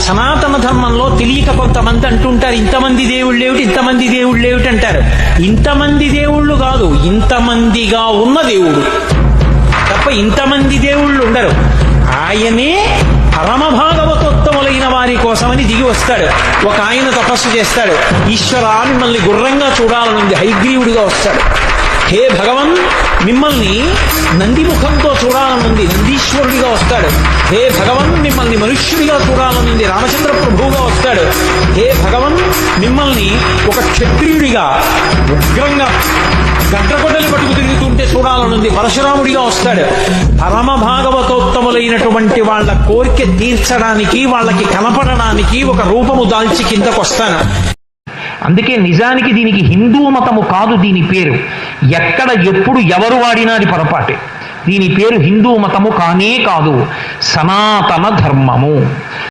సనాతన ధర్మంలో తెలియక కొంతమంది అంటుంటారు, ఇంతమంది దేవుళ్ళు ఏమిటి, ఇంతమంది దేవుళ్ళు ఏమిటి అంటారు. ఇంతమంది దేవుళ్ళు కాదు, ఇంతమందిగా ఉన్న దేవుడు తప్ప ఇంతమంది దేవుళ్ళు ఉండరు. ఆయనే పరమ భాగవతోత్తములైన వారి కోసమని దిగి వస్తాడు. ఒక ఆయన తపస్సు చేస్తాడు, ఈశ్వరా మిమ్మల్ని గుర్రంగా చూడాలనుంది, హైగ్రీవుడిగా వస్తాడు. హే భగవన్ మిమ్మల్ని నందిముఖంతో చూడాలనుంది, నందీశ్వరుడిగా వస్తాడు. హే భగవన్ మిమ్మల్ని మనుష్యుడిగా చూడాలనుంది, రామచంద్ర ప్రభువుగా వస్తాడు. హే భగవన్ మిమ్మల్ని ఒక క్షత్రియుడిగా ఉగ్రంగా గడ్డగొడ్డలు పట్టుకు తిరుగుతుంటే చూడాలనుంది, పరశురాముడిగా వస్తాడు. పరమ భాగవతోత్తములైనటువంటి వాళ్ళ కోరిక తీర్చడానికి, వాళ్ళకి కనపడడానికి ఒక రూపము దాల్చి కిందకొస్తాను. అందుకే నిజానికి దీనికి హిందూ మతము కాదు దీని పేరు. ఎక్కడ ఎప్పుడు ఎవరు వాడినా అది పొరపాటే. దీని పేరు హిందూ మతము కానే కాదు, సనాతన ధర్మము.